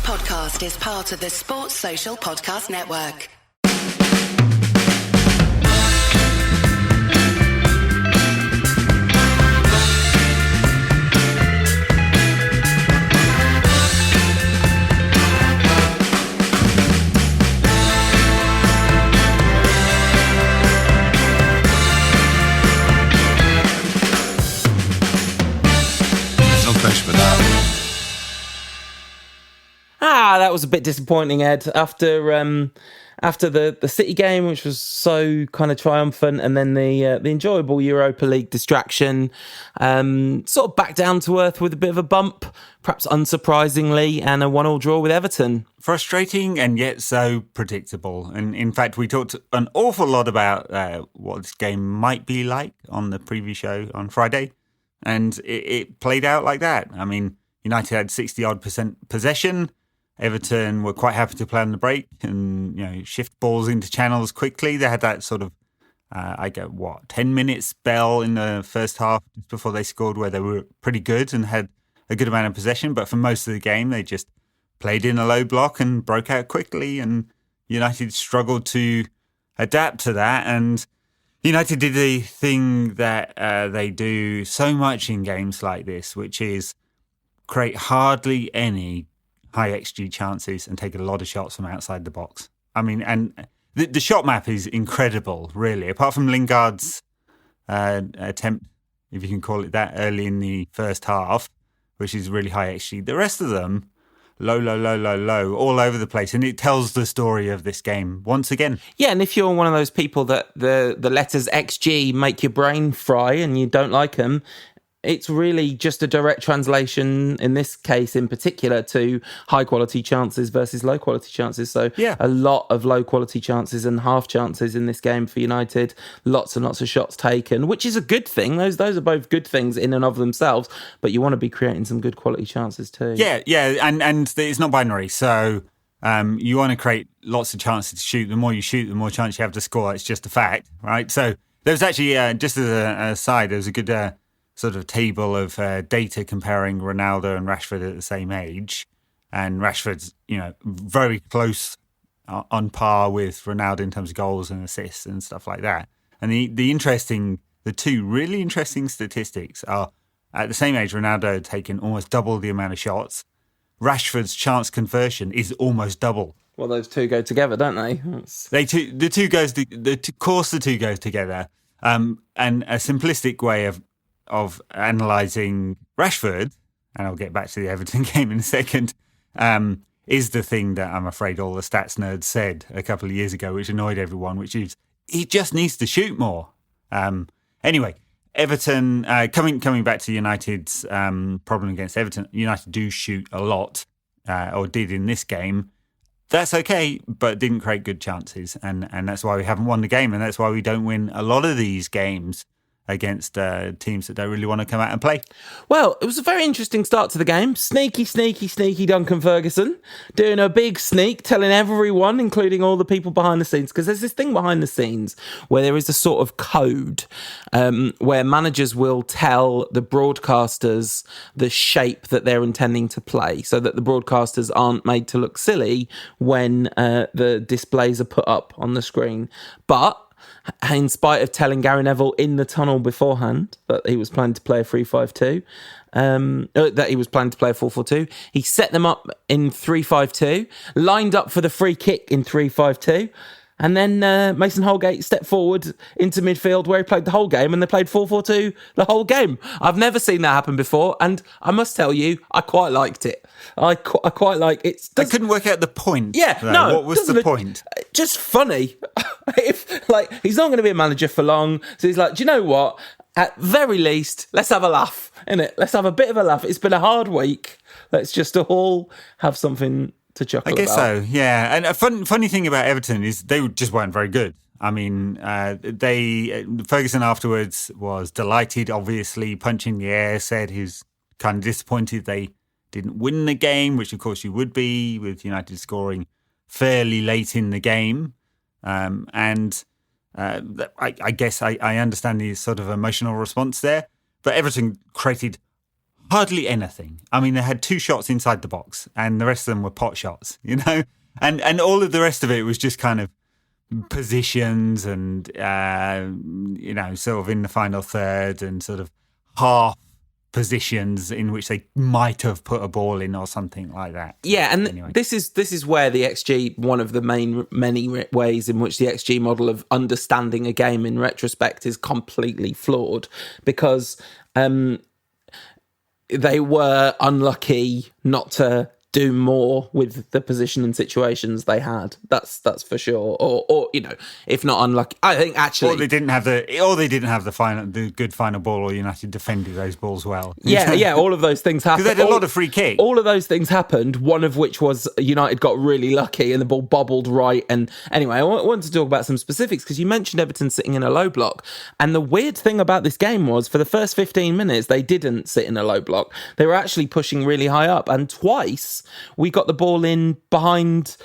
podcast is part of the Sports Social Podcast Network. That was a bit disappointing, Ed. After the City game, which was so kind of triumphant, and then the enjoyable Europa League distraction, sort of back down to earth with a bit of a bump, perhaps unsurprisingly, and a 1-1 draw with Everton. Frustrating and yet so predictable. And in fact, we talked an awful lot about what this game might be like on the preview show on Friday, and it played out like that. I mean, United had 60-odd% possession. Everton were quite happy to play on the break and, shift balls into channels quickly. They had that sort of, 10-minute spell in the first half just before they scored where they were pretty good and had a good amount of possession. But for most of the game, they just played in a low block and broke out quickly. And United struggled to adapt to that. And United did the thing that they do so much in games like this, which is create hardly any high XG chances and take a lot of shots from outside the box. I mean, and the shot map is incredible, really. Apart from Lingard's attempt, if you can call it that, early in the first half, which is really high XG. The rest of them, low, all over the place. And it tells the story of this game once again. Yeah, and if you're one of those people that the letters XG make your brain fry and you don't like them, it's really just a direct translation, in this case in particular, to high-quality chances versus low-quality chances. So a lot of low-quality chances and half chances in this game for United. Lots and lots of shots taken, which is a good thing. Those are both good things in and of themselves, but you want to be creating some good quality chances too. Yeah, and it's not binary. So you want to create lots of chances to shoot. The more you shoot, the more chance you have to score. It's just a fact, right? So there's actually, just as an aside, there's a good sort of table of data comparing Ronaldo and Rashford at the same age, and Rashford's very close on par with Ronaldo in terms of goals and assists and stuff like that. And the two really interesting statistics are at the same age, Ronaldo had taken almost double the amount of shots. Rashford's chance conversion is almost double. Well, those two go together, don't they? The two go together. And a simplistic way of analysing Rashford, and I'll get back to the Everton game in a second, is the thing that I'm afraid all the stats nerds said a couple of years ago, which annoyed everyone, which is he just needs to shoot more. Anyway, Everton, coming back to United's problem against Everton, United do shoot a lot, or did in this game. That's okay, but didn't create good chances, and that's why we haven't won the game, and that's why we don't win a lot of these games against teams that don't really want to come out and play. Well, it was a very interesting start to the game. Sneaky Duncan Ferguson doing a big sneak, telling everyone, including all the people behind the scenes, because there's this thing behind the scenes where there is a sort of code where managers will tell the broadcasters the shape that they're intending to play, so that the broadcasters aren't made to look silly when the displays are put up on the screen. But in spite of telling Gary Neville in the tunnel beforehand that he was planning to play a 3-5-2, that he was planning to play a 4-4-2, he set them up in 3-5-2, lined up for the free kick in 3-5-2, and then Mason Holgate stepped forward into midfield where he played the whole game, and they played 4-4-2 the whole game. I've never seen that happen before, and I must tell you, I quite liked it. I quite like it. I couldn't work out the point. Yeah, though. no. What was the point? Just funny. He's not going to be a manager for long, so he's like, do you know what? At very least, let's have a laugh, innit? Let's have a bit of a laugh. It's been a hard week. Let's just all have something to chuckle about. I guess so, yeah. And a funny thing about Everton is they just weren't very good. I mean, Ferguson afterwards was delighted, obviously, punching the air, said he was kind of disappointed they didn't win the game, which of course you would be, with United scoring fairly late in the game. I guess I understand the sort of emotional response there. But Everton created hardly anything. I mean, they had 2 shots inside the box, and the rest of them were pot shots, you know? And all of the rest of it was just kind of positions and, sort of in the final third and sort of half positions in which they might have put a ball in or something like that. Yeah, and anyway. this is where the XG, one of the many ways in which the XG model of understanding a game in retrospect is completely flawed, because they were unlucky not to do more with the position and situations they had. That's for sure. Or if not unlucky, I think actually, or they didn't have the good final ball, or United defended those balls well. Yeah, all of those things happened. Because they had a lot of free kicks. All of those things happened. One of which was United got really lucky and the ball bobbled right. And anyway, I wanted to talk about some specifics because you mentioned Everton sitting in a low block, and the weird thing about this game was for the first 15 minutes they didn't sit in a low block. They were actually pushing really high up, and twice we got the ball in behind,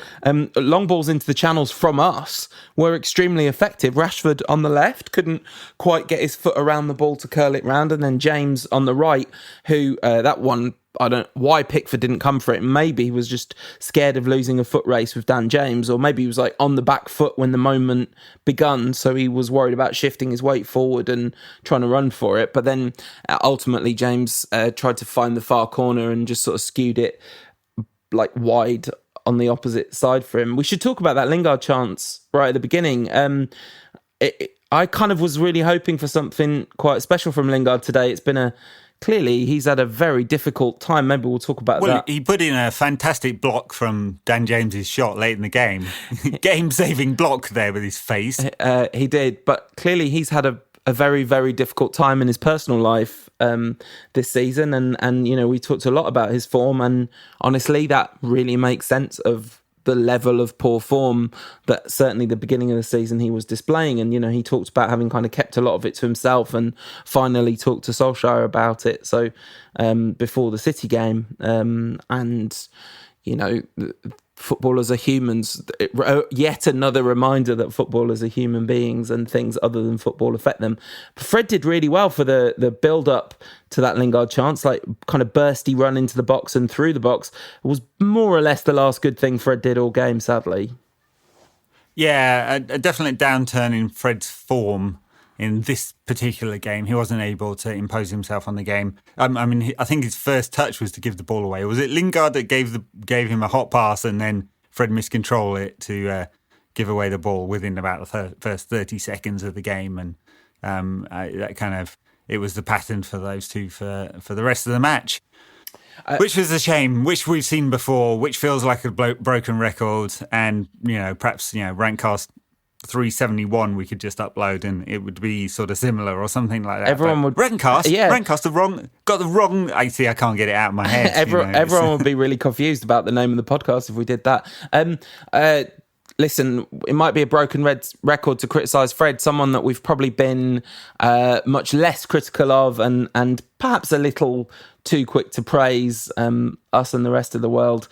long balls into the channels from us were extremely effective. Rashford on the left couldn't quite get his foot around the ball to curl it round, and then James on the right, who that one, I don't know why Pickford didn't come for it. Maybe he was just scared of losing a foot race with Dan James, or maybe he was like on the back foot when the moment begun, so he was worried about shifting his weight forward and trying to run for it. But then ultimately James tried to find the far corner and just sort of skewed it like wide on the opposite side for him. We should talk about that Lingard chance right at the beginning. I kind of was really hoping for something quite special from Lingard today. It's been clearly he's had a very difficult time. Maybe we'll talk about that. Well, he put in a fantastic block from Dan James's shot late in the game. Game-saving block there with his face. He did, but clearly he's had a very, very difficult time in his personal life this season. And we talked a lot about his form, and honestly, that really makes sense of the level of poor form that certainly the beginning of the season he was displaying. And, he talked about having kind of kept a lot of it to himself and finally talked to Solskjaer about it. So before the City game, footballers are humans. Yet another reminder that footballers are human beings and things other than football affect them. But Fred did really well for the build-up to that Lingard chance, like kind of bursty run into the box and through the box. It was more or less the last good thing Fred did all game, sadly. Yeah, a definite downturn in Fred's form in this particular game. He wasn't able to impose himself on the game. I think his first touch was to give the ball away. Was it Lingard that gave him a hot pass and then Fred miscontrolled it to give away the ball within about the first 30 seconds of the game? And that kind of, it was the pattern for those two for the rest of the match. Which was a shame, which we've seen before, which feels like a broken record. And, perhaps, Rankcast 371 we could just upload and it would be sort of similar or something like that. Everyone would Rankcast got the wrong. I can't get it out of my head. Everyone would be really confused about the name of the podcast if we did that. Listen, it might be a broken record to criticise Fred, someone that we've probably been much less critical of and perhaps a little too quick to praise, us and the rest of the world.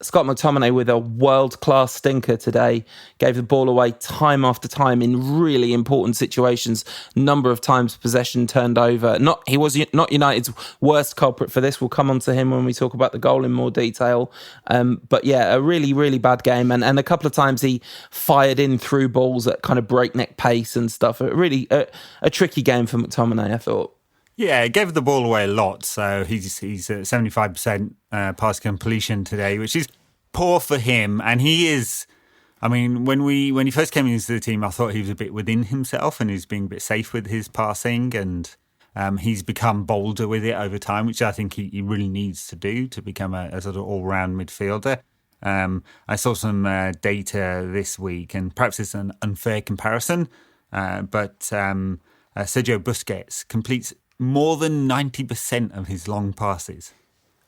Scott McTominay with a world-class stinker today, gave the ball away time after time in really important situations. Number of times possession turned over. He was not United's worst culprit for this. We'll come on to him when we talk about the goal in more detail. But yeah, a really, really bad game. And a couple of times he fired in through balls at kind of breakneck pace and stuff. Really a tricky game for McTominay, I thought. Yeah, gave the ball away a lot. So he's at 75% pass completion today, which is poor for him. And he is, when he first came into the team, I thought he was a bit within himself and he's being a bit safe with his passing. And he's become bolder with it over time, which I think he really needs to do to become a sort of all-round midfielder. I saw some data this week, and perhaps it's an unfair comparison, but Sergio Busquets completes more than 90% of his long passes.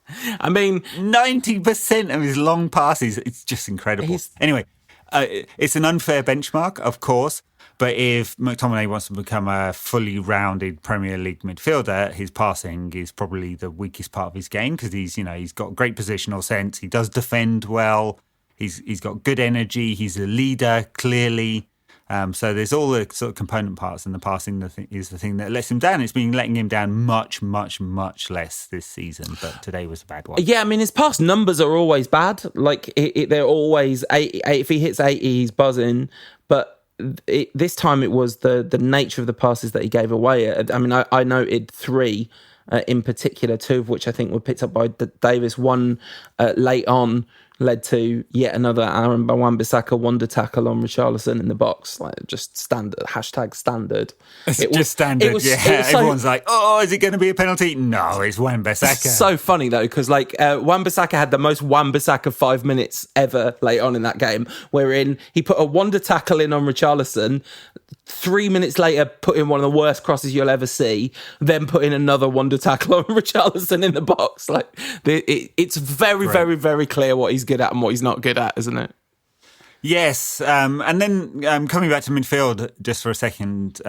90% of his long passes. It's just incredible. Anyway, it's an unfair benchmark, of course. But if McTominay wants to become a fully rounded Premier League midfielder, his passing is probably the weakest part of his game because he's got great positional sense. He does defend well. He's got good energy. He's a leader, clearly. So there's all the sort of component parts, and the passing is the thing that lets him down. It's been letting him down much, much, much less this season, but today was a bad one. Yeah, I mean, his pass numbers are always bad. Like, they're always 80, if he hits 80, he's buzzing. But this time it was the nature of the passes that he gave away. I mean, I noted 3 in particular, 2 of which I think were picked up by Davis. One late on led to yet another Aaron Wan-Bissaka wonder tackle on Richarlison in the box. Like, just standard, #standard. It's standard, Everyone's like, oh, is it going to be a penalty? No, it's Wan-Bissaka. So funny, though, because Wan-Bissaka had the most Wan-Bissaka 5 minutes ever late on in that game, wherein he put a wonder tackle in on Richarlison, 3 minutes later put in one of the worst crosses you'll ever see, then put in another wonder tackle on Richarlison in the box. Like, it's very, very, very clear what he's good at and what he's not good at, isn't it? Yes, and then coming back to midfield just for a second,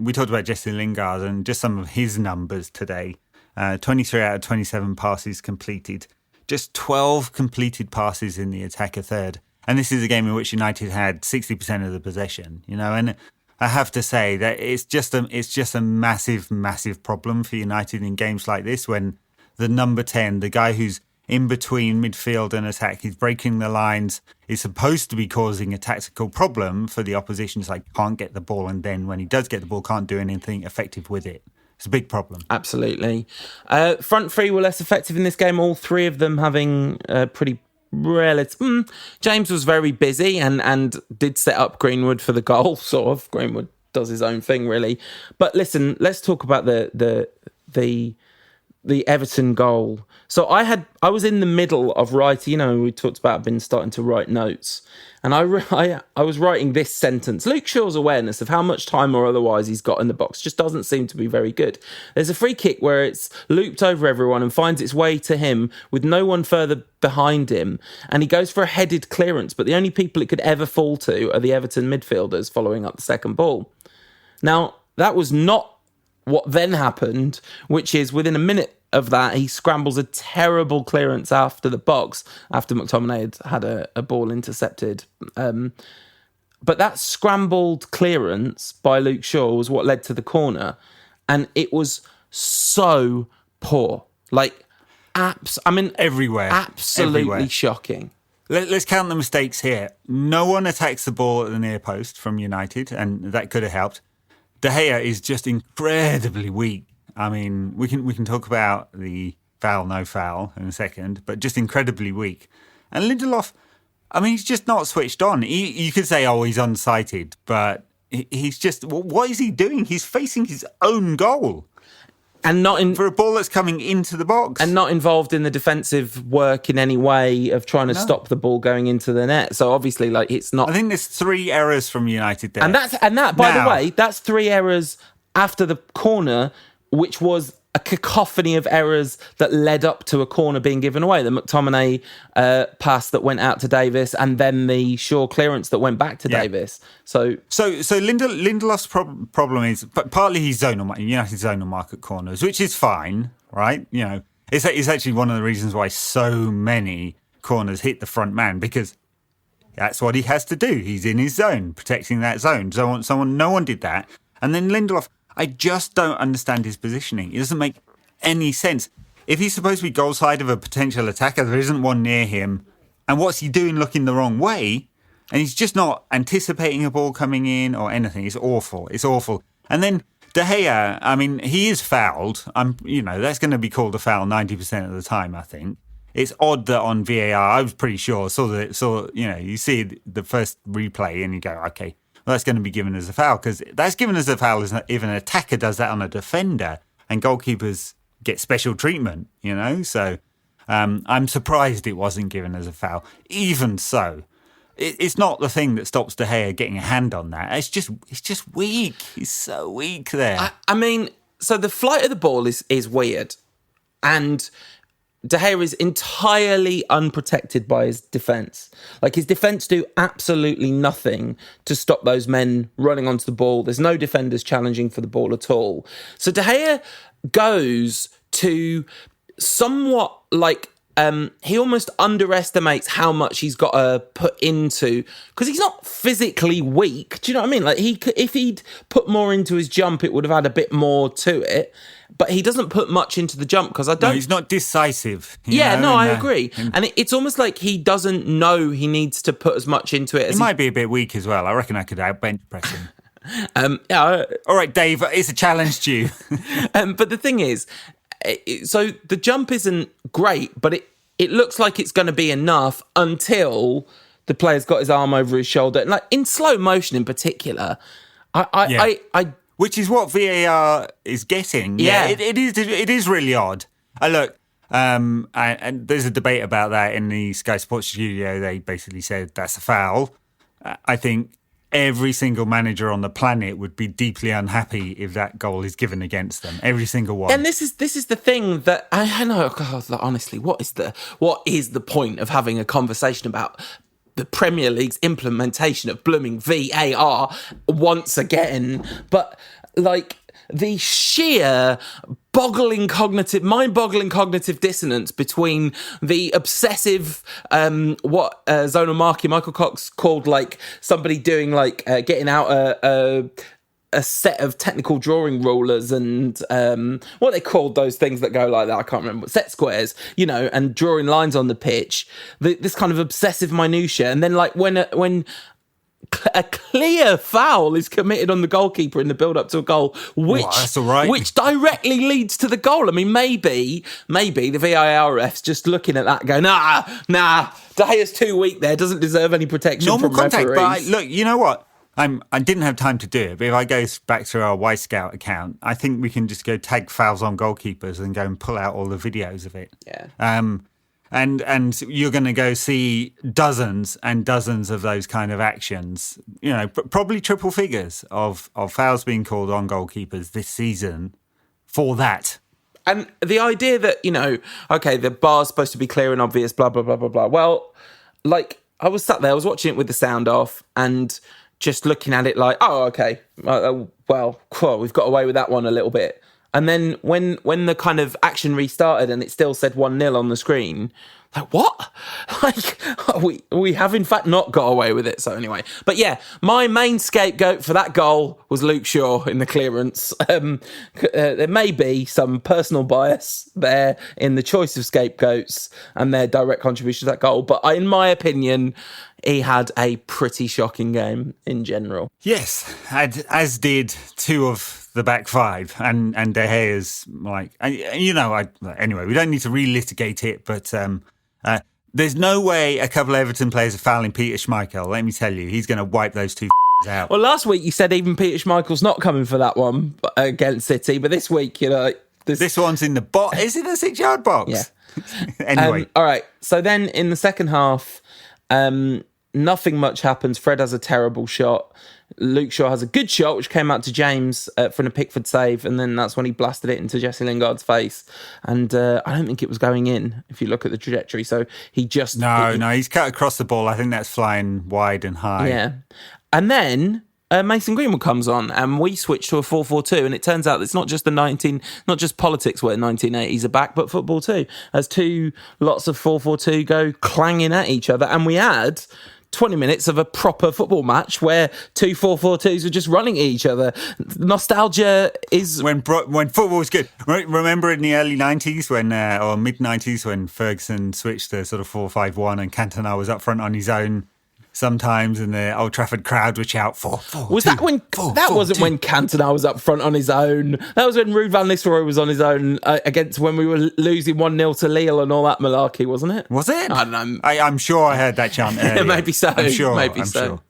we talked about Jesse Lingard and just some of his numbers today. 23 out of 27 passes completed, just 12 completed passes in the attacker third. And this is a game in which United had 60% of the possession, and I have to say that it's just a massive, massive problem for United in games like this when the number 10, the guy who's in between midfield and attack, he's breaking the lines, is supposed to be causing a tactical problem for the opposition. It's like, can't get the ball, and then when he does get the ball, can't do anything effective with it. It's a big problem. Absolutely. Front 3 were less effective in this game, all 3 of them having pretty relative. James was very busy and did set up Greenwood for the goal, sort of. Greenwood does his own thing, really. But listen, let's talk about the Everton goal. So I was in the middle of writing, we talked about been starting to write notes, and I was writing this sentence. Luke Shaw's awareness of how much time or otherwise he's got in the box just doesn't seem to be very good. There's a free kick where it's looped over everyone and finds its way to him with no one further behind him, and he goes for a headed clearance, but the only people it could ever fall to are the Everton midfielders following up the second ball. Now, that was not what then happened, which is within a minute of that, he scrambles a terrible clearance after the box, after McTominay had a ball intercepted. But that scrambled clearance by Luke Shaw was what led to the corner. And it was so poor. Like, everywhere. Absolutely everywhere. Shocking. Let's count the mistakes here. No one attacks the ball at the near post from United, and that could have helped. De Gea is just incredibly weak. I mean, we can talk about the foul, no foul in a second, but just incredibly weak. And Lindelof, he's just not switched on. You could say, he's unsighted, but he's just, what is he doing? He's facing his own goal. And for a ball that's coming into the box. And not involved in the defensive work in any way of trying to stop the ball going into the net. So obviously, it's not. I think there's 3 errors from United there. And that, by the way, that's 3 errors after the corner, which was a cacophony of errors that led up to a corner being given away. The McTominay pass that went out to Davis, and then the Shaw clearance that went back to Davis. So Lindelof's problem is partly he's United's zonal market corners, which is fine, right? It's actually one of the reasons why so many corners hit the front man, because that's what he has to do. He's in his zone, protecting that zone. No one did that. And then Lindelof, I just don't understand his positioning. It doesn't make any sense. If he's supposed to be goal side of a potential attacker, there isn't one near him. And what's he doing looking the wrong way? And he's just not anticipating a ball coming in or anything. It's awful. It's awful. And then De Gea, he is fouled. That's going to be called a foul 90% of the time, I think. It's odd that on VAR, I was pretty sure, you see the first replay and you go, okay, well, that's going to be given as a foul, because that's given as a foul if an attacker does that on a defender, and goalkeepers get special treatment, So I'm surprised it wasn't given as a foul. Even so, it's not the thing that stops De Gea getting a hand on that. It's just weak. He's so weak there. So the flight of the ball is weird, and De Gea is entirely unprotected by his defence. Like, his defence do absolutely nothing to stop those men running onto the ball. There's no defenders challenging for the ball at all. So De Gea goes to somewhat he almost underestimates how much he's got to put into, because he's not physically weak. Do you know what I mean? Like if he'd put more into his jump, it would have had a bit more to it. But he doesn't put much into the jump because I don't. No, he's not decisive. I agree. And it's almost like he doesn't know he needs to put as much into it. He might be a bit weak as well. I reckon I could out bench press him. All right, Dave, it's a challenge to you. But the thing is, so the jump isn't great, but it looks like it's going to be enough until the player's got his arm over his shoulder. And like in slow motion in particular, which is what VAR is getting. Yeah. It is really odd. Look, and there's a debate about that in the Sky Sports studio. They basically said that's a foul. I think every single manager on the planet would be deeply unhappy if that goal is given against them. Every single one. And this is the thing that I know. God, honestly, what is the point of having a conversation about the Premier League's implementation of blooming VAR once again? But like the sheer mind-boggling cognitive dissonance between the obsessive, what Zonomarki Michael Cox called like somebody doing like getting out a set of technical drawing rulers and what they called those things that go like that, I can't remember, set squares, and drawing lines on the pitch, this kind of obsessive minutiae. And then like when a clear foul is committed on the goalkeeper in the build-up to a goal, that's all right. which directly leads to the goal. I mean, maybe the VAR refs just looking at that going, nah, De Gea's too weak there, doesn't deserve any protection Normal from contact, referees. But look, you know what? I didn't have time to do it, but if I go back to our Y Scout account, I think we can just go tag fouls on goalkeepers and go and pull out all the videos of it. Yeah. And you're going to go see dozens and dozens of those kind of actions, probably triple figures of fouls being called on goalkeepers this season for that. And the idea that, okay, the bar's supposed to be clear and obvious, blah, blah, blah, blah, blah. Well, like, I was sat there, I was watching it with the sound off and just looking at it like, oh, okay, well, we've got away with that one a little bit. And then when the kind of action restarted and it still said 1-0 on the screen, like, what? Like, we have in fact not got away with it. So anyway, but yeah, my main scapegoat for that goal was Luke Shaw in the clearance. There may be some personal bias there in the choice of scapegoats and their direct contribution to that goal. But in my opinion, he had a pretty shocking game in general. Yes, as did two of the back five, and De Gea's like, anyway, we don't need to relitigate it, but there's no way a couple of Everton players are fouling Peter Schmeichel. Let me tell you, he's going to wipe those two out. Well, last week you said even Peter Schmeichel's not coming for that one against City, but this week, this one's in the box. Is it a 6-yard box? Yeah. Anyway. All right. So then in the second half, nothing much happens. Fred has a terrible shot. Luke Shaw has a good shot, which came out to James from a Pickford save, and then that's when he blasted it into Jesse Lingard's face. And I don't think it was going in, if you look at the trajectory. So he just... No, he's cut across the ball. I think that's flying wide and high. Yeah. And then Mason Greenwood comes on, and we switch to a 4-4-2, and it turns out it's not just not just politics where 1980s are back, but football too. As two lots of 4-4-2 go clanging at each other, and we had 20 minutes of a proper football match where two 4-4-2s were just running at each other. Nostalgia is... When football was good. Remember in the early 90s or mid-90s when Ferguson switched to sort of 4-5-1 and Cantona was up front on his own sometimes, and the Old Trafford crowd would shout 4-4-2. Was that when... That wasn't when Cantona was up front on his own. That was when Ruud van Nistelrooy was on his own against when we were losing 1-0 to Lille and all that malarkey, wasn't it? Was it? I don't know. I'm sure I heard that chant earlier. Maybe so. I'm sure. Maybe so. Sure.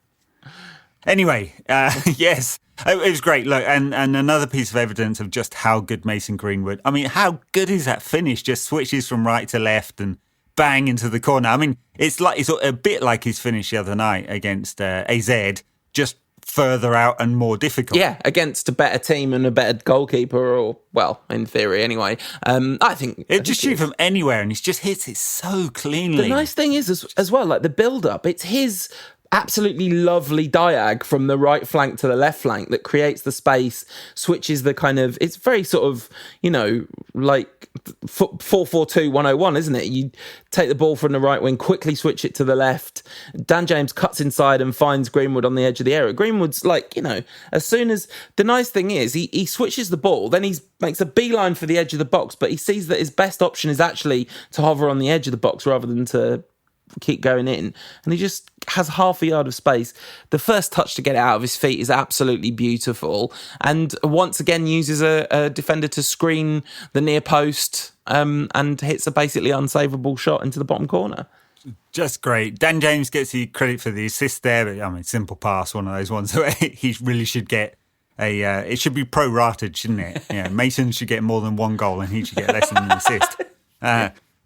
Anyway, yes, it was great. Look, and another piece of evidence of just how good Mason Greenwood... I mean, how good is that finish? Just switches from right to left and bang into the corner. I mean, it's a bit like his finish the other night against AZ, just further out and more difficult. Yeah, against a better team and a better goalkeeper, or, well, in theory anyway. I think... It just shoot from anywhere and he just hits it so cleanly. The nice thing is, as well, like the build-up, it's his absolutely lovely diag from the right flank to the left flank that creates the space, switches the kind of... It's very sort of, like 4-4-2 101, isn't it? You take the ball from the right wing, quickly switch it to the left. Dan James cuts inside and finds Greenwood on the edge of the area. Greenwood's like, as soon as... The nice thing is he switches the ball, then he makes a beeline for the edge of the box, but he sees that his best option is actually to hover on the edge of the box rather than to keep going in, and he just has half a yard of space. The first touch to get it out of his feet is absolutely beautiful, and once again uses a defender to screen the near post and hits a basically unsavable shot into the bottom corner. Just great. Dan James gets the credit for the assist there, but simple pass, one of those ones where he really should get it should be pro-rated, shouldn't it? Yeah, Mason should get more than one goal and he should get less than an assist.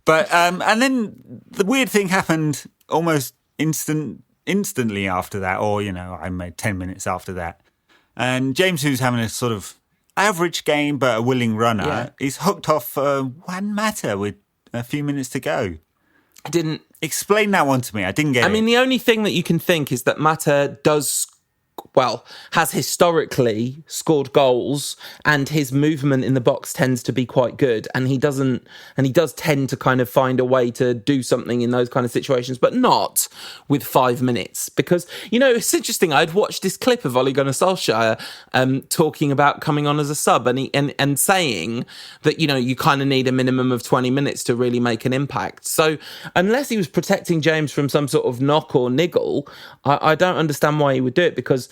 But and then the weird thing happened almost instantly after that, or I made 10 minutes after that. And James, who's having a sort of average game but a willing runner, is hooked off Juan Mata with a few minutes to go. I didn't explain that one to me. I didn't get it. I mean, the only thing that you can think is that Mata has historically scored goals, and his movement in the box tends to be quite good, and he does tend to kind of find a way to do something in those kind of situations, but not with 5 minutes. Because it's interesting. I'd watched this clip of Ole Gunnar Solskjaer talking about coming on as a sub, and saying that you kind of need a minimum of 20 minutes to really make an impact. So unless he was protecting James from some sort of knock or niggle, I don't understand why he would do it, because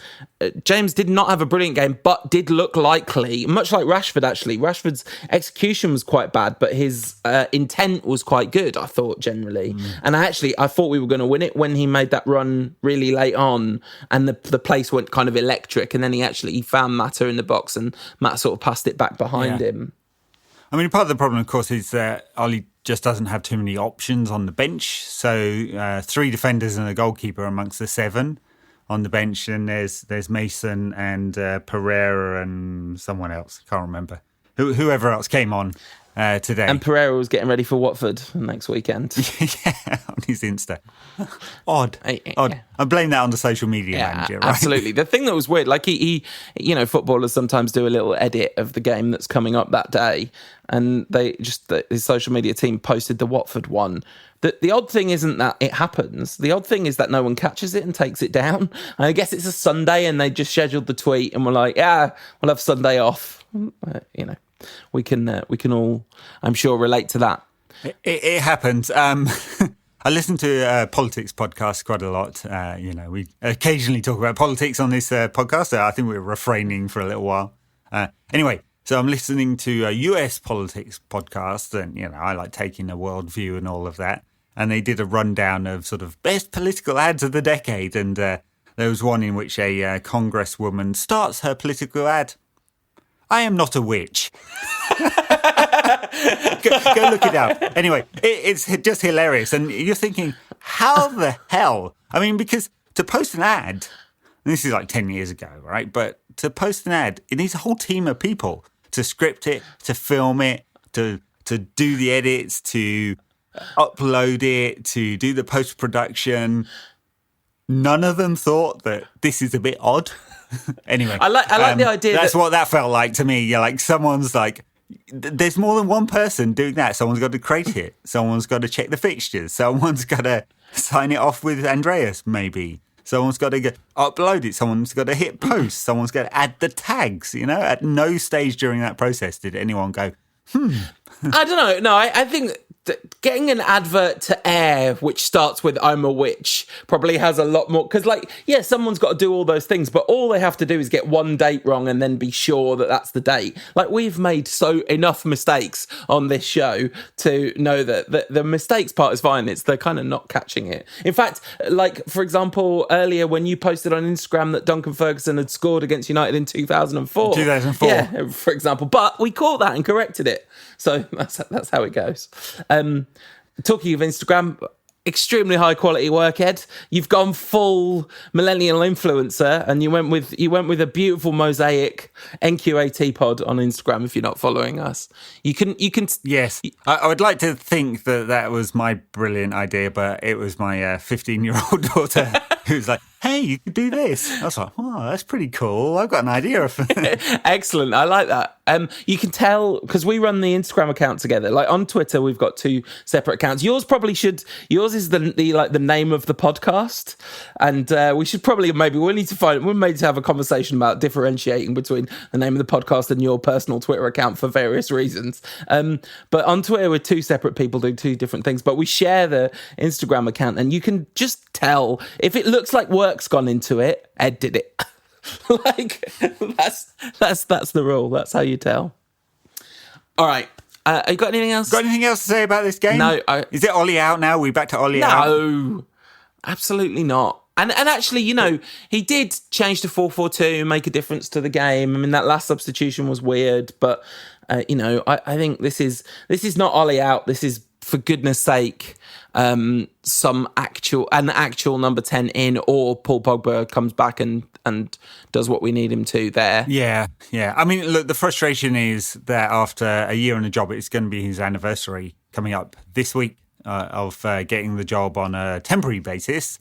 James did not have a brilliant game, but did look likely, much like Rashford, actually. Rashford's execution was quite bad, but his intent was quite good, I thought, generally. And I thought we were going to win it when he made that run really late on, and the place went kind of electric, and then he found Mata in the box, and Matt sort of passed it back behind him. I mean, part of the problem, of course, is that Ollie just doesn't have too many options on the bench. So 3 defenders and a goalkeeper amongst the 7 on the bench, and there's Mason and Pereira and someone else. Can't remember. Whoever else came on today. And Pereira was getting ready for Watford next weekend. Yeah, on his Insta. Odd. I blame that on the social media manager, right? Absolutely. The thing that was weird, like he footballers sometimes do a little edit of the game that's coming up that day, and his social media team posted the Watford one. The odd thing isn't that it happens. The odd thing is that no one catches it and takes it down. And I guess it's a Sunday and they just scheduled the tweet and were like, we'll have Sunday off. We can all, I'm sure, relate to that. It happens. I listen to a politics podcast quite a lot. We occasionally talk about politics on this podcast. I think we're refraining for a little while. Anyway, so I'm listening to a US politics podcast, and, I like taking a worldview and all of that. And they did a rundown of sort of best political ads of the decade. And there was one in which a congresswoman starts her political ad. I am not a witch. Go look it up. Anyway, it's just hilarious. And you're thinking, how the hell? I mean, because to post an ad, and this is like 10 years ago, right? But to post an ad, it needs a whole team of people to script it, to film it, to do the edits, to upload it, to do the post-production. None of them thought that this is a bit odd. Anyway, I like the idea. That's what that felt like to me. Yeah, like someone's like, there's more than one person doing that. Someone's got to create it. Someone's got to check the fixtures. Someone's got to sign it off with Andreas, maybe. Someone's got to upload it. Someone's got to hit post. Someone's got to add the tags. At no stage during that process did anyone go, I don't know. No, I think that getting an advert to air which starts with "I'm a witch" probably has a lot more, because someone's got to do all those things, but all they have to do is get one date wrong and then be sure that that's the date. Like, we've made enough mistakes on this show to know that the mistakes part is fine. It's the kind of not catching it. In fact, like, for example, earlier when you posted on Instagram that Duncan Ferguson had scored against United in 2004. 2004. Yeah, for example. But we caught that and corrected it. So that's how it goes. Talking of Instagram, extremely high quality work, Ed. You've gone full millennial influencer, and you went with a beautiful mosaic NQAT pod on Instagram. If you're not following us, you can. Yes, I would like to think that was my brilliant idea, but it was my 15-year-old daughter who's like, hey, you could do this. I was like, oh, that's pretty cool. I've got an idea of Excellent. I like that. You can tell because we run the Instagram account together. Like on Twitter, we've got 2 separate accounts. Yours is the name of the podcast, and we should probably we need to have a conversation about differentiating between the name of the podcast and your personal Twitter account for various reasons. But on Twitter, we're 2 separate people doing 2 different things, but we share the Instagram account, and you can just tell if it looks like work's gone into it. Ed did it. Like that's the rule. That's how you tell. All right. You got anything else? Got anything else to say about this game? No. Is it Ollie out now? We back to Ollie out? No, absolutely not. And actually, he did change to 4-4-2, make a difference to the game. I mean, that last substitution was weird, but I think this is not Ollie out. This is, for goodness sake, an actual number 10 in, or Paul Pogba comes back and does what we need him to there. Yeah. I mean, look, the frustration is that after a year on the job, it's going to be his anniversary coming up this week of getting the job on a temporary basis.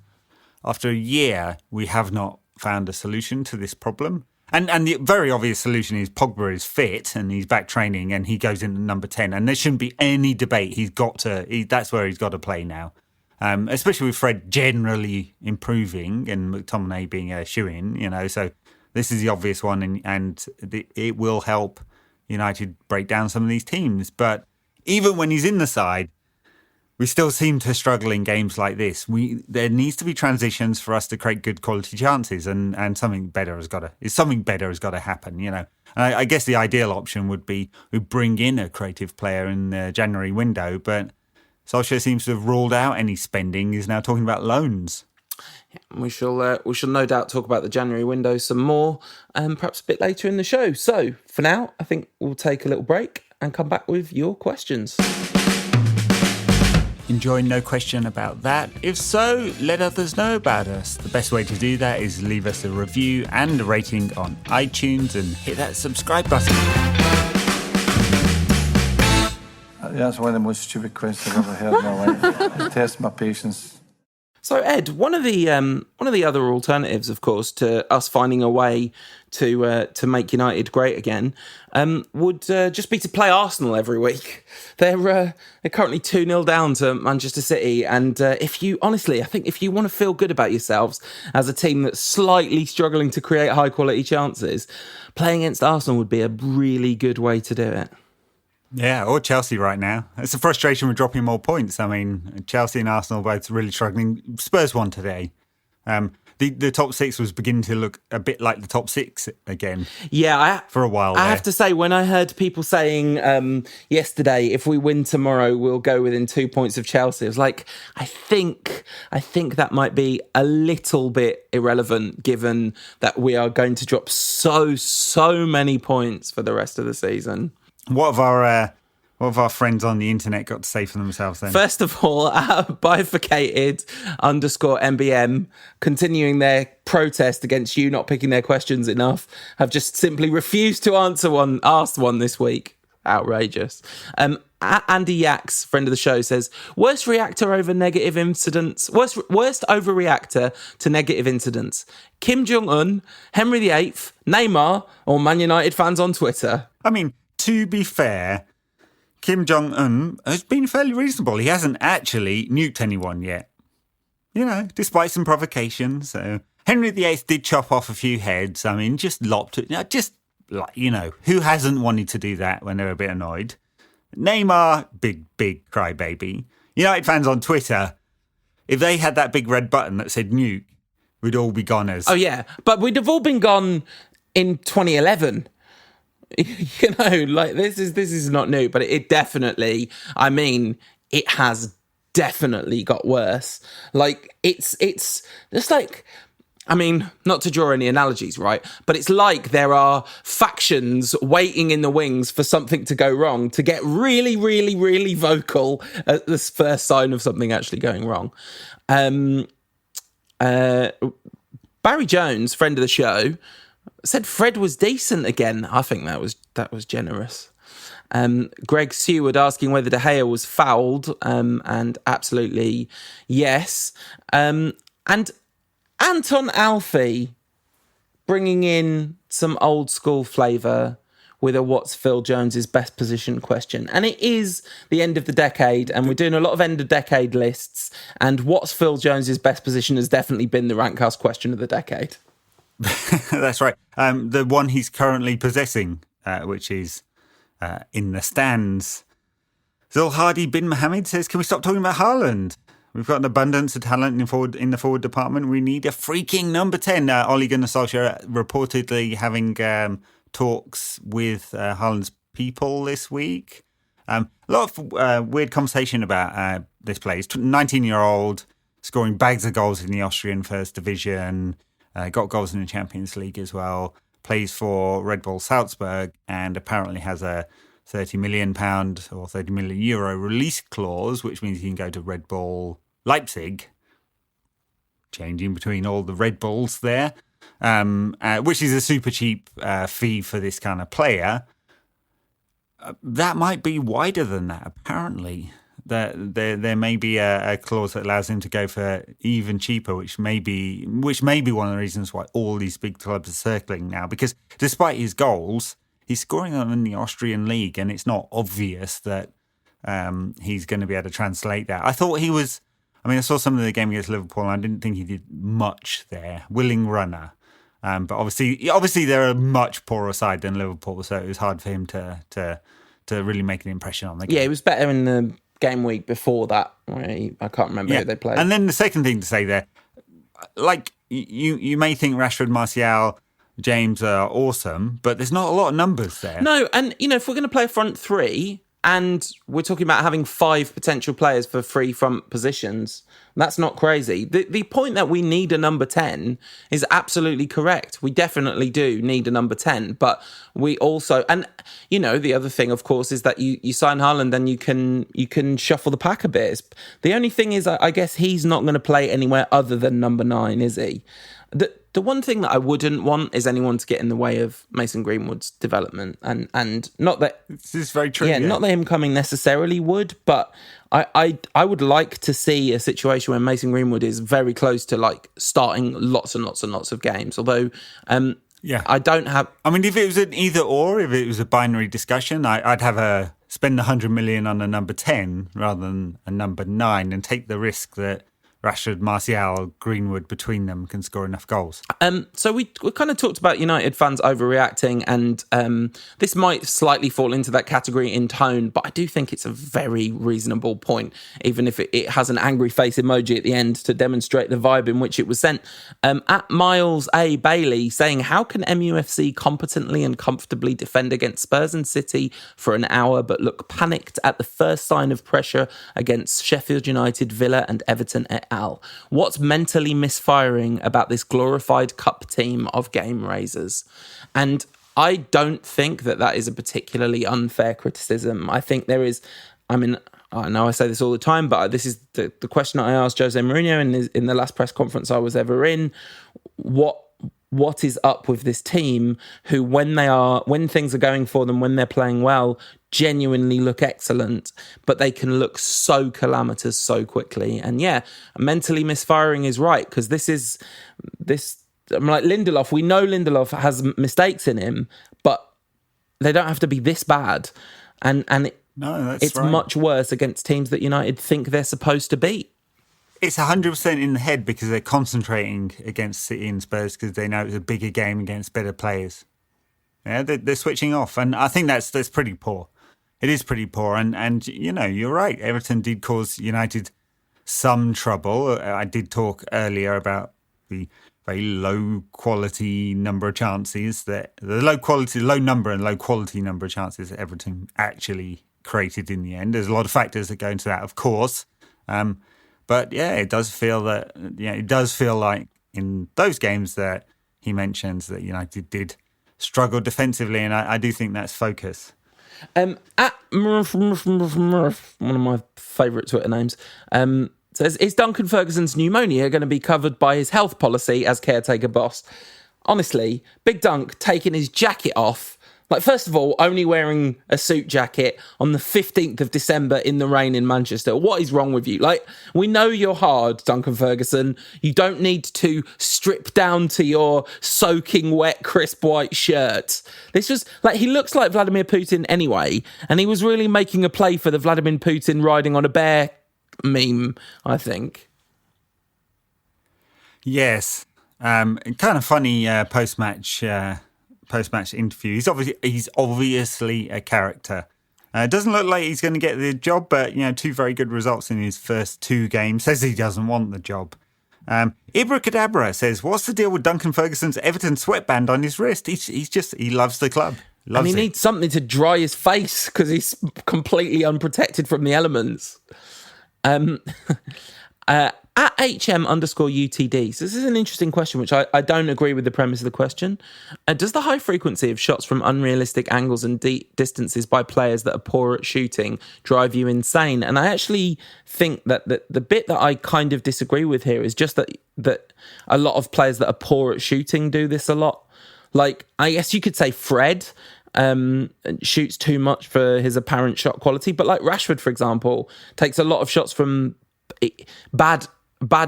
After a year, we have not found a solution to this problem. And the very obvious solution is Pogba is fit and he's back training and he goes into number 10. And there shouldn't be any debate. That's where he's got to play now. Especially with Fred generally improving and McTominay being a shoo-in, so this is the obvious one and it will help United break down some of these teams. But even when he's in the side, we still seem to struggle in games like this. There needs to be transitions for us to create good quality chances, and something better has got to happen. And I guess the ideal option would be we bring in a creative player in the January window, but Solskjaer seems to have ruled out any spending. He's now talking about loans. We shall no doubt talk about the January window some more, perhaps a bit later in the show. So for now, I think we'll take a little break and come back with your questions. Enjoying no question about that? If so, let others know about us. The best way to do that is leave us a review and a rating on iTunes and hit that subscribe button. That's one of the most stupid questions I've ever heard in my life. It tests my patience. So, Ed, one of the other alternatives, of course, to us finding a way to make United great again, would just be to play Arsenal every week. They're currently 2-0 down to Manchester City, and I think if you want to feel good about yourselves as a team that's slightly struggling to create high quality chances, playing against Arsenal would be a really good way to do it. Yeah, or Chelsea right now. It's a frustration with dropping more points. I mean, Chelsea and Arsenal both really struggling. Spurs won today. The top 6 was beginning to look a bit like the top 6 again. Yeah, for a while. I have to say, when I heard people saying yesterday, if we win tomorrow, we'll go within 2 points of Chelsea, I was like, I think that might be a little bit irrelevant, given that we are going to drop so many points for the rest of the season. What have our friends on the internet got to say for themselves then? First of all, bifurcated_MBM, continuing their protest against you not picking their questions enough, have just simply refused to ask one this week. Outrageous. Andy Yaks, friend of the show, says, worst overreactor to negative incidents, Kim Jong-un, Henry VIII, Neymar, or Man United fans on Twitter? I mean, to be fair, Kim Jong-un has been fairly reasonable. He hasn't actually nuked anyone yet, despite some provocations. So Henry VIII did chop off a few heads. I mean, just lopped it. Who hasn't wanted to do that when they're a bit annoyed? Neymar, big crybaby. United fans on Twitter, if they had that big red button that said nuke, we'd all be goners. Oh, yeah. But we'd have all been gone in 2011. This is not new, but it definitely, it has definitely got worse. It's just like, not to draw any analogies, right? But it's like there are factions waiting in the wings for something to go wrong to get really, really, really vocal at the first sign of something actually going wrong. Barry Jones, friend of the show, said Fred was decent again. I think that was generous. Greg Seward asking whether De Gea was fouled, and absolutely yes. And Anton Alfie bringing in some old school flavour with a what's Phil Jones's best position question. And it is the end of the decade, and we're doing a lot of end of decade lists, and what's Phil Jones's best position has definitely been the Rantcast question of the decade. That's right. The one he's currently possessing, which is in the stands. Zulhadi bin Mohammed says, can we stop talking about Haaland? We've got an abundance of talent in the forward department. We need a freaking number 10. Ole Gunnar Solskjaer reportedly having talks with Haaland's people this week. A lot of weird conversation about this player. He's 19-year-old, scoring bags of goals in the Austrian First Division, got goals in the Champions League as well, plays for Red Bull Salzburg, and apparently has a £30 million or €30 million release clause, which means he can go to Red Bull Leipzig, changing between all the Red Bulls there, which is a super cheap fee for this kind of player. That might be wider than that, apparently. There may be a clause that allows him to go for even cheaper, which may be one of the reasons why all these big clubs are circling now. Because despite his goals, he's scoring them in the Austrian league, and it's not obvious that he's going to be able to translate that. I thought he was. I mean, I saw some of the game against Liverpool, and I didn't think he did much there. Willing runner, but obviously they're a much poorer side than Liverpool, so it was hard for him to really make an impression on the game. Yeah, he was better in the game week before that. I can't remember who they played. And then the second thing to say there, like you may think Rashford, Martial, James are awesome, but there's not a lot of numbers there. No, and if we're going to play a front three, and we're talking about having 5 potential players for 3 front positions, that's not crazy. The point that we need a number 10 is absolutely correct. We definitely do need a number 10, but we also, and the other thing, of course, is that you sign Haaland and you can shuffle the pack a bit. The only thing is, I guess he's not going to play anywhere other than number 9, is he? The one thing that I wouldn't want is anyone to get in the way of Mason Greenwood's development, and not that this is very true. Yeah, not that him coming necessarily would, but I would like to see a situation where Mason Greenwood is very close to like starting lots and lots and lots of games. Although, I don't have. I mean, if it was an either or, if it was a binary discussion, I'd have spend 100 million on a number 10 rather than a number 9 and take the risk that Rashford, Martial, Greenwood, between them can score enough goals. So we kind of talked about United fans overreacting, and this might slightly fall into that category in tone, but I do think it's a very reasonable point, even if it has an angry face emoji at the end to demonstrate the vibe in which it was sent. At Miles A. Bailey saying, how can MUFC competently and comfortably defend against Spurs and City for an hour, but look panicked at the first sign of pressure against Sheffield United, Villa and Everton et al.? What's mentally misfiring about this glorified cup team of game raisers? And I don't think that is a particularly unfair criticism. I think there is, I know I say this all the time, but this is the question I asked Jose Mourinho in the last press conference I was ever in. What is up with this team who, when things are going for them, when they're playing well, genuinely look excellent, but they can look so calamitous so quickly? And mentally misfiring is right, because I'm like Lindelof. We know Lindelof has mistakes in him, but they don't have to be this bad. And it's right. Much worse against teams that United think they're supposed to beat. It's 100% in the head because they're concentrating against City and Spurs because they know it's a bigger game against better players. Yeah, they're switching off, and I think that's pretty poor. It is pretty poor, and you're right. Everton did cause United some trouble. I did talk earlier about the very low quality number of chances that the low number and low quality number of chances that Everton actually created in the end. There's a lot of factors that go into that, of course. But it does feel like in those games that he mentions that United did struggle defensively, and I do think that's focus. At Murph, one of my favourite Twitter names, says, is Duncan Ferguson's pneumonia going to be covered by his health policy as caretaker boss? Honestly, Big Dunk taking his jacket off Like, first of all, only wearing a suit jacket on the 15th of December in the rain in Manchester. What is wrong with you? Like, we know you're hard, Duncan Ferguson. You don't need to strip down to your soaking wet, crisp white shirt. This was, like, he looks like Vladimir Putin anyway, and he was really making a play for the Vladimir Putin riding on a bear meme, I think. Yes. Kind of funny post-match interview. He's obviously a character. It doesn't look like he's going to get the job, but 2 very good results in his first 2 games. Says he doesn't want the job. Ibra Cadabra says, "What's the deal with Duncan Ferguson's Everton sweatband on his wrist? He loves the club. Loves and he needs something to dry his face because he's completely unprotected from the elements." At HM_UTD. So this is an interesting question, which I don't agree with the premise of the question. Does the high frequency of shots from unrealistic angles and deep distances by players that are poor at shooting drive you insane? And I actually think that the bit that I kind of disagree with here is just that a lot of players that are poor at shooting do this a lot. Like, I guess you could say Fred shoots too much for his apparent shot quality, but like Rashford, for example, takes a lot of shots from bad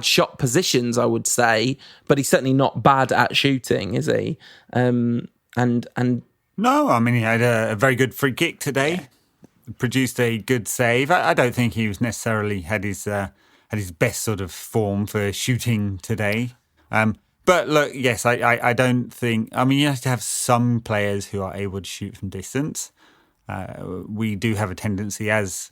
shot positions, I would say, but he's certainly not bad at shooting, is he? No, I mean, he had a very good free kick today, produced a good save. I don't think he was necessarily had his best sort of form for shooting today. But look, yes, I don't think. I mean, you have to have some players who are able to shoot from distance. We do have a tendency, as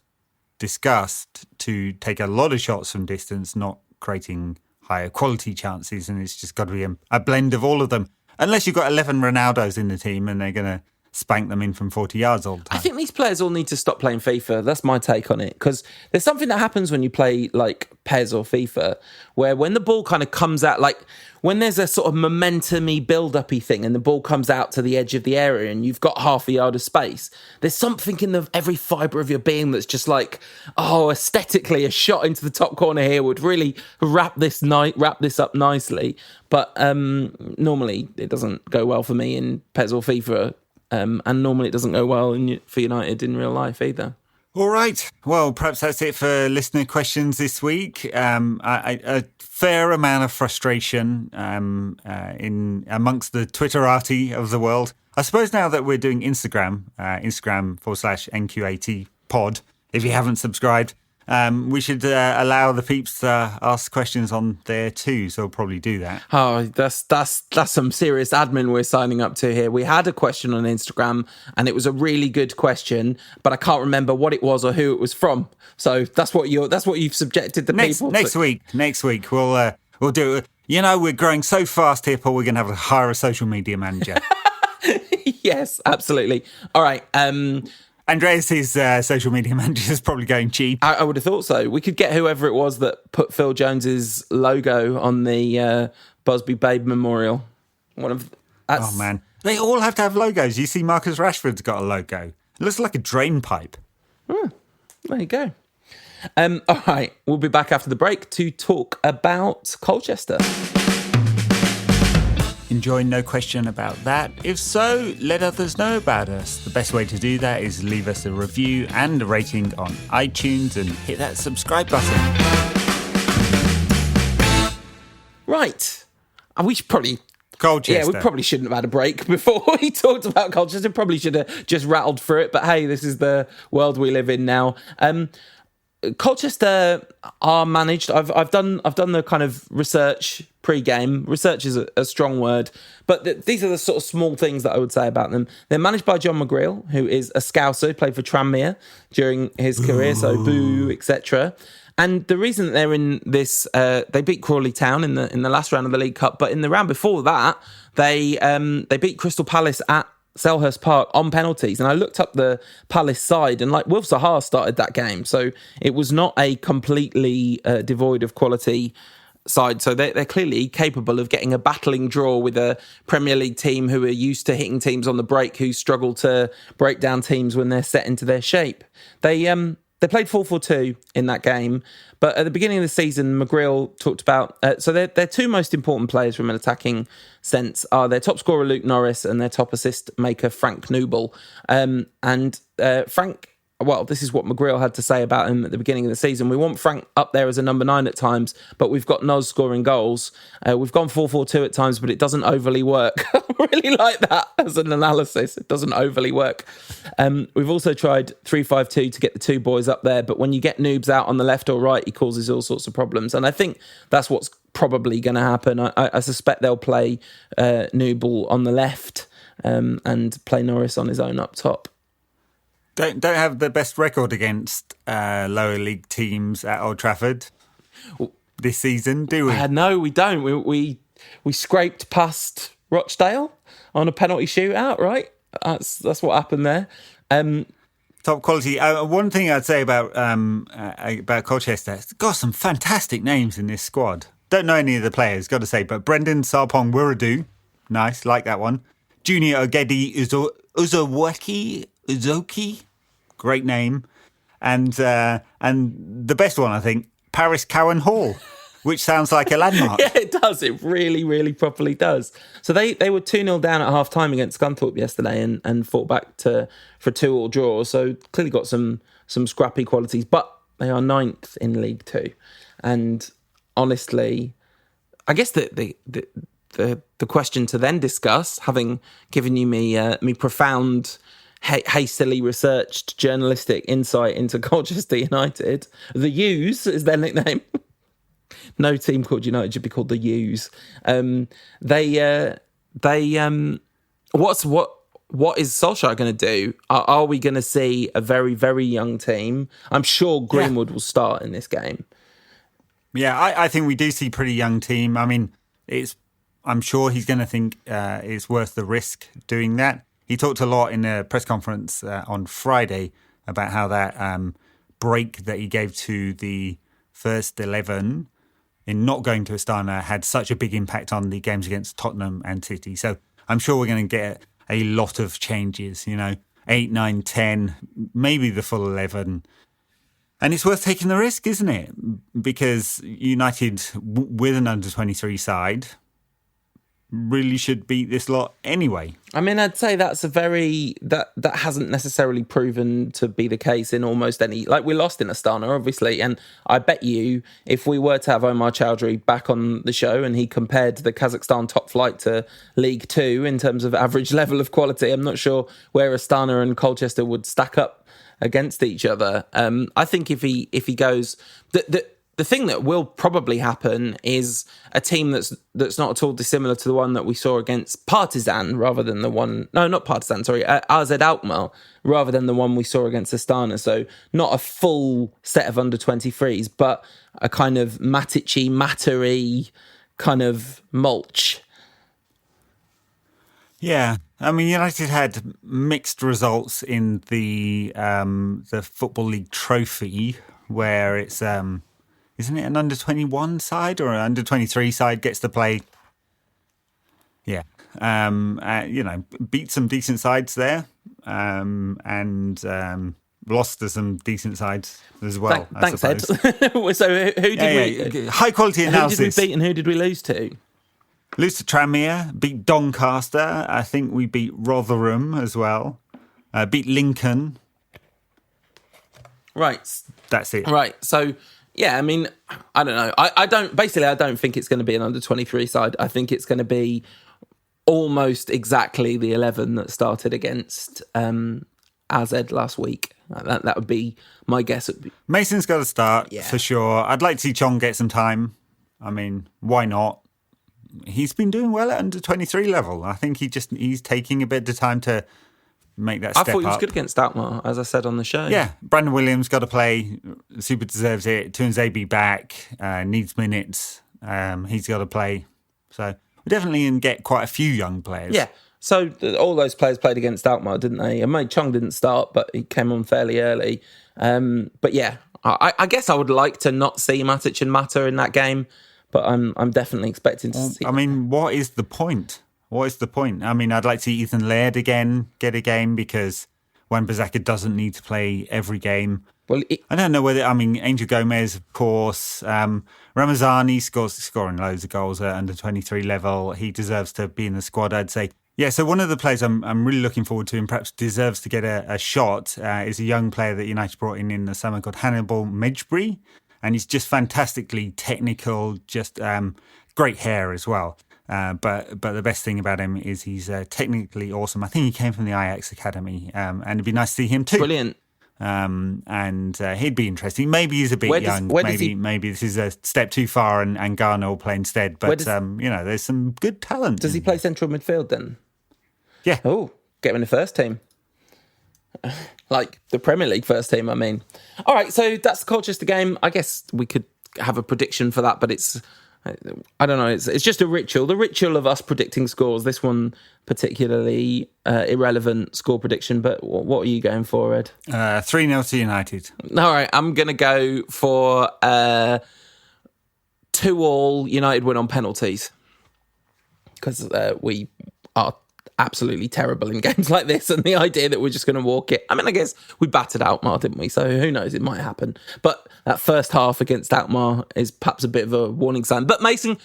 discussed, to take a lot of shots from distance, not creating higher quality chances, and it's just got to be a blend of all of them. Unless you've got 11 Ronaldos in the team and they're going to spank them in from 40 yards all the time. I think these players all need to stop playing FIFA. That's my take on it, because there's something that happens when you play like PES or FIFA, where when the ball kind of comes out, like when there's a sort of momentum-y, build-up-y thing and the ball comes out to the edge of the area and you've got half a yard of space, there's something in every fibre of your being that's just like, oh, aesthetically, a shot into the top corner here would really wrap this up nicely. But normally it doesn't go well for me in PES or FIFA, and normally it doesn't go well for United in real life either. All right. Well, perhaps that's it for listener questions this week. A fair amount of frustration in amongst the Twitterati of the world. I suppose now that we're doing Instagram /NQAT pod, if you haven't subscribed, we should allow the peeps to ask questions on there too, so we'll probably do that. Oh, that's some serious admin we're signing up to here. We had a question on Instagram, and it was a really good question, but I can't remember what it was or who it was from. So that's what you've subjected the people to. Next week we'll do it. You know, we're growing so fast here, Paul. We're going to have to hire a social media manager. Yes, absolutely. All right. Andreas, his social media manager, is probably going cheap. I would have thought so. We could get whoever it was that put Phil Jones's logo on the Busby Babe Memorial. Oh, man. They all have to have logos. You see Marcus Rashford's got a logo. It looks like a drain pipe. There you go. All right. We'll be back after the break to talk about Colchester. Enjoying no question about that? If so, let others know about us. The best way to do that is leave us a review and a rating on iTunes and hit that subscribe button. Right. We should probably... Colchester. Yeah, we probably shouldn't have had a break before we talked about Colchester. Probably should have just rattled through it. But hey, this is the world we live in now. Colchester are managed. I've done the kind of research pre-game. Research is a strong word, but these are the sort of small things that I would say about them. They're managed by John McGreal, who is a Scouser, who played for Tranmere during his career, so boo, etc. And the reason that they're in this, they beat Crawley Town in the last round of the League Cup, but in the round before that, they beat Crystal Palace at Selhurst Park on penalties. And I looked up the Palace side, and like Wilf Zaha started that game, so it was not a completely devoid of quality side. So they're clearly capable of getting a battling draw with a Premier League team who are used to hitting teams on the break, who struggle to break down teams when they're set into their shape. They They played 4-4-2 in that game, but at the beginning of the season, McGreal talked about... so their two most important players from an attacking sense are their top scorer, Luke Norris, and their top assist maker, Frank Noble. Frank... Well, this is what McGreal had to say about him at the beginning of the season. We want Frank up there as a number 9 at times, but we've got Noz scoring goals. We've gone 4-4-2 at times, but it doesn't overly work. I really like that as an analysis. It doesn't overly work. We've also tried 3-5-2 to get the two boys up there, but when you get Noobs out on the left or right, he causes all sorts of problems. And I think that's what's probably going to happen. I suspect they'll play Nooble on the left and play Norris on his own up top. Don't have the best record against lower league teams at Old Trafford this season, do we? No, we don't. We scraped past Rochdale on a penalty shootout, right? That's what happened there. Top quality. One thing I'd say about Colchester, it's got some fantastic names in this squad. Don't know any of the players, got to say, but Brendan Sarpong Wiradu, nice, like that one. Junior Ogedi Uzoki, great name, and the best one, I think, Paris Cowan Hall, which sounds like a landmark. Yeah, it does. It really, really properly does. So they were 2-0 down at half time against Scunthorpe yesterday and fought back for a 2-2 draw. So clearly got some scrappy qualities, but they are 9th in League Two. And honestly, I guess the question to then discuss, having given you me profound, hastily researched journalistic insight into Colchester United, the U's is their nickname. No team called United should be called the U's. What is Solskjaer going to do? Are we going to see a very, very young team? I'm sure Greenwood will start in this game. Yeah, I think we do see a pretty young team. I mean, I'm sure he's going to think it's worth the risk doing that. He talked a lot in a press conference on Friday about how that break that he gave to the first 11 in not going to Astana had such a big impact on the games against Tottenham and City. So I'm sure we're going to get a lot of changes, 8, 9, 10, maybe the full 11. And it's worth taking the risk, isn't it? Because United, with an under-23 side, really should beat this lot anyway. I mean, I'd say that's that hasn't necessarily proven to be the case in almost any... Like, we lost in Astana, obviously, and I bet you if we were to have Omar Chowdhury back on the show and he compared the Kazakhstan top flight to League Two in terms of average level of quality, I'm not sure where Astana and Colchester would stack up against each other. I think if he goes... The thing that will probably happen is a team that's not at all dissimilar to the one that we saw against Partizan rather than the one... No, not Partizan, sorry. AZ Alkmaar rather than the one we saw against Astana. So not a full set of under-23s, but a kind of Matic-y, Mattery kind of mulch. Yeah. I mean, United had mixed results in the Football League Trophy where it's... Isn't it an under-21 side or an under-23 side gets to play? Yeah. Beat some decent sides there and lost to some decent sides as well. Thanks, Ed. So who did we... High quality analysis. Who did we beat and who did we lose to? Lose to Tranmere, beat Doncaster. I think we beat Rotherham as well. Beat Lincoln. Right. That's it. Right. So... Yeah, I mean, I don't know. I don't think it's going to be an under-23 side. I think it's going to be almost exactly the 11 that started against AZ last week. That would be my guess. Mason's got to start, for sure. I'd like to see Chong get some time. I mean, why not? He's been doing well at under-23 level. I think he's taking a bit of time to make that step up. I thought he was good against Alkmaar, as I said on the show. Yeah, Brandon Williams got to play. Super deserves it. Tuanzebe back. Needs minutes. He's got to play. So we definitely can get quite a few young players. Yeah. So all those players played against Alkmaar, didn't they? And Mei Chong didn't start, but he came on fairly early. But yeah, I guess I would like to not see Matic and Mata in that game, but I'm definitely expecting to see. I mean, what is the point? What is the point? I mean, I'd like to see Ethan Laird again get a game because Wan-Bissaka doesn't need to play every game. Well, I don't know whether, Angel Gomez, of course, Ramazani scoring loads of goals at under 23 level. He deserves to be in the squad, I'd say. Yeah, so one of the players I'm really looking forward to and perhaps deserves to get a shot is a young player that United brought in the summer called Hannibal Mejbri. And he's just fantastically technical, just great hair as well. But the best thing about him is he's technically awesome. I think he came from the Ajax Academy, and it'd be nice to see him too. Brilliant. And he'd be interesting. Maybe he's a bit young. Maybe this is a step too far, and Garner will play instead. But there's some good talent. Does he play central midfield then? Yeah. Oh, get him in the first team. Like the Premier League first team, I mean. All right, so that's the Colchester game. I guess we could have a prediction for that, but I don't know. It's just a ritual. The ritual of us predicting scores. This one particularly irrelevant score prediction. But what are you going for, Ed? 3-0 to United. All right, I'm going to go for 2-2 United win on penalties because we are absolutely terrible in games like this, and the idea that we're just going to walk it. I mean, I guess we battered Alkmaar, didn't we? So who knows? It might happen. But that first half against Alkmaar is perhaps a bit of a warning sign. But do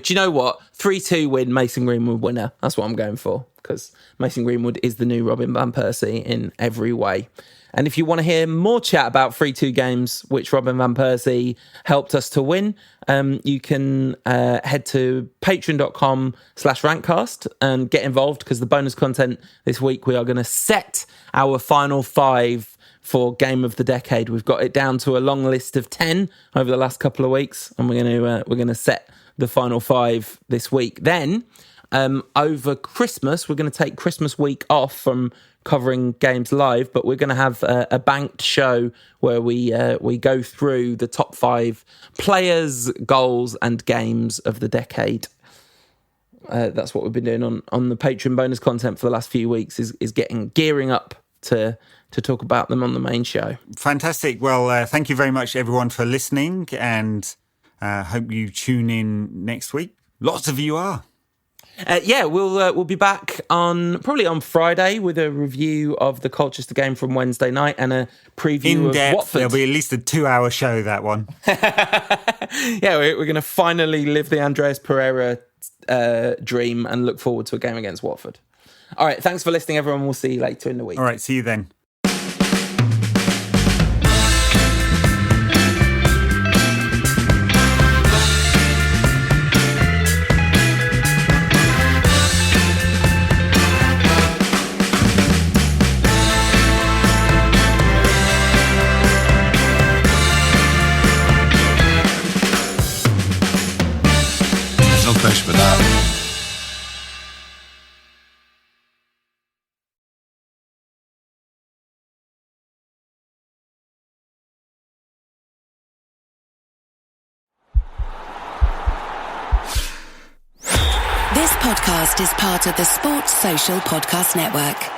you know what? 3-2 win, Mason Greenwood winner. That's what I'm going for, because Mason Greenwood is the new Robin van Persie in every way. And if you want to hear more chat about 3-2 games, which Robin van Persie helped us to win, you can head to patreon.com/rantcast and get involved, because the bonus content this week, we are going to set our final 5 for Game of the Decade. We've got it down to a long list of 10 over the last couple of weeks, and we're going to set the final 5 this week. Then, over Christmas, we're going to take Christmas week off from covering games live, but we're going to have a banked show where we go through the top 5 players, goals and games of the decade. That's what we've been doing on the Patreon bonus content for the last few weeks, is gearing up to talk about them on the main show. Fantastic. Well, thank you very much, everyone, for listening, and hope you tune in next week. Lots of you are. We'll be back probably on Friday with a review of the Colchester game from Wednesday night and a preview of Watford. There'll be at least a 2-hour show, that one. Yeah, we're going to finally live the Andreas Pereira dream and look forward to a game against Watford. All right, thanks for listening, everyone. We'll see you later in the week. All right, see you then. For that. This podcast is part of the Sports Social Podcast Network.